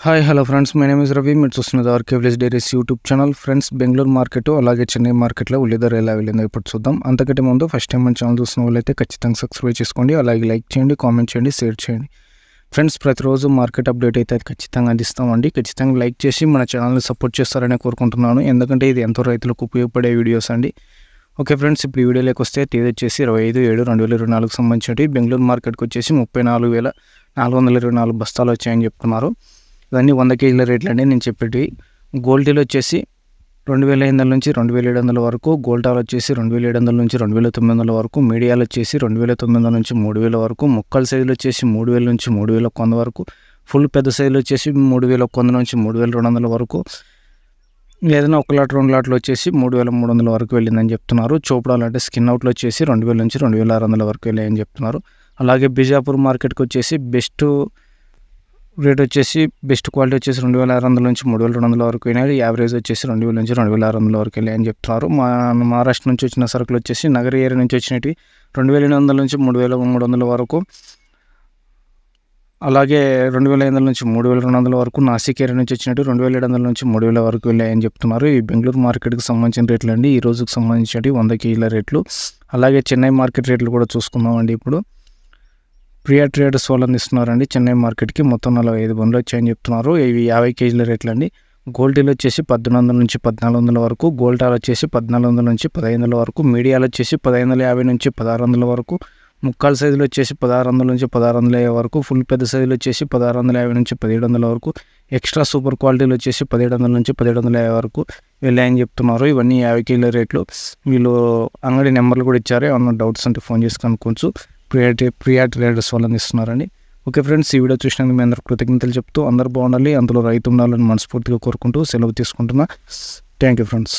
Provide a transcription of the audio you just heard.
Hi hello friends, my name is Ravi. మీరు చూస్తున్నది RK village diaries YouTube channel. Friends, Bengaluru market అలాగే చెన్నై మార్కెట్లో ఉల్లి ధర ఎలా వెళ్ళిందో ఇప్పుడు చూద్దాం. అంతకంటే ముందు ఫస్ట్ టైం మన ఛానల్ చూస్తున్న వాళ్ళైతే ఖచ్చితంగా సబ్స్క్రైబ్ చేసుకోండి, అలాగే లైక్ చేయండి, కామెంట్ చేయండి, షేర్ చేయండి. ఫ్రెండ్స్, ప్రతిరోజు మార్కెట్ అప్డేట్ అయితే ఖచ్చితంగా అందిస్తామండి. ఖచ్చితంగా లైక్ చేసి మన ఛానల్ని సపోర్ట్ చేస్తారని కోరుకుంటున్నాను, ఎందుకంటే ఇది ఎంతో రైతులకు ఉపయోగపడే వీడియోస్ అండి. ఓకే ఫ్రెండ్స్, ఇప్పుడు ఈ వీడియోలోకి వస్తే తేదీ వచ్చేసి 25/7/2024 సంబంధించి బెంగళూరు మార్కెట్కి వచ్చేసి 34,424 బస్తాలు వచ్చాయని చెప్తున్నారు. ఇవన్నీ 100 కేజీల రేట్లు అండి నేను చెప్పేటివి. గోల్టీలు వచ్చేసి 2,500 నుంచి 2,700 వరకు, గోల్టాలు వచ్చేసి 2,700 నుంచి 2,900 వరకు, మీడియాలు వచ్చేసి 2,900 నుంచి 3,000 వరకు, ముక్కల సైజులు వచ్చేసి 3,000 నుంచి 3,100 వరకు, ఫుల్ పెద్ద సైజులు వచ్చేసి 3,100 నుంచి 3,200 వరకు, ఏదైనా ఒక లాట్ 2 లాట్లు వచ్చేసి 3,300 వరకు వెళ్ళిందని చెప్తున్నారు. చోపడాలు అంటే స్కిన్ అవుట్లు వచ్చేసి 2,000 నుంచి 2,600 వరకు వెళ్ళాయని చెప్తున్నారు. అలాగే బిజాపూర్ మార్కెట్కి వచ్చేసి బెస్ట్ రేట్ వచ్చేసి బెస్ట్ క్వాలిటీ వచ్చేసి 2,600 నుంచి 3,200 వరకు అయినాయి. యావరేజ్ వచ్చేసి 2,000 నుంచి 2,600 వరకు వెళ్ళాయని చెప్తున్నారు. మహారాష్ట్ర నుంచి వచ్చిన సరుకులు వచ్చేసి నగర ఏరియా నుంచి వచ్చినవి 2,800 నుంచి 3,300 వరకు, అలాగే 2,500 నుంచి 3,200 వరకు, నాసిక్ ఏరియా నుంచి వచ్చినట్టు 2,700 నుంచి 3,000 వరకు వెళ్ళాయని చెప్తున్నారు. ఈ బెంగళూరు మార్కెట్కి సంబంధించిన రేట్లు అండి, ఈ రోజుకి సంబంధించినవి 100 కేజీల రేట్లు. అలాగే చెన్నై మార్కెట్ రేట్లు కూడా చూసుకుందామండి. ఇప్పుడు ప్రియా ట్రేడర్స్ వాళ్ళు అందిస్తున్నారండి చెన్నై మార్కెట్కి మొత్తం 45 బండ్లు వచ్చాయని చెప్తున్నారు. ఇవి 50 కేజీల రేట్లు అండి. గోల్టీలు వచ్చేసి 1,800 నుంచి 1,400 వరకు, గోల్టాలు వచ్చేసి 1,400 నుంచి 1,500 వరకు, మీడియాలు వచ్చేసి 1,550 నుంచి 1,600 వరకు, ముక్కాల సైజులు వచ్చేసి 1,600 నుంచి 1,650 వరకు, ఫుల్ పెద్ద సైజులు వచ్చేసి 1,650 నుంచి 1,700 వరకు, ఎక్స్ట్రా సూపర్ క్వాలిటీలు వచ్చేసి 1,700 నుంచి 1,750 వరకు వెళ్ళాయని చెప్తున్నారు. ఇవన్నీ 50 కేజీల రేట్లు. వీళ్ళు అంగడి నెంబర్లు కూడా ఇచ్చారు, ఏమన్నా డౌట్స్ అంటే ఫోన్ చేసి కనుక్కోవచ్చు. ప్రియా ట్రేడర్స్ వాళ్ళని ఇస్తున్నారండి. ఓకే ఫ్రెండ్స్, ఈ వీడియో చూసినందుకు మీ అందరూ కృతజ్ఞతలు చెప్తూ అందరూ బాగుండాలి, అందులో రైతు ఉండాలని మనస్ఫూర్తిగా కోరుకుంటూ సెలవు తీసుకుంటున్నా. Thank you friends.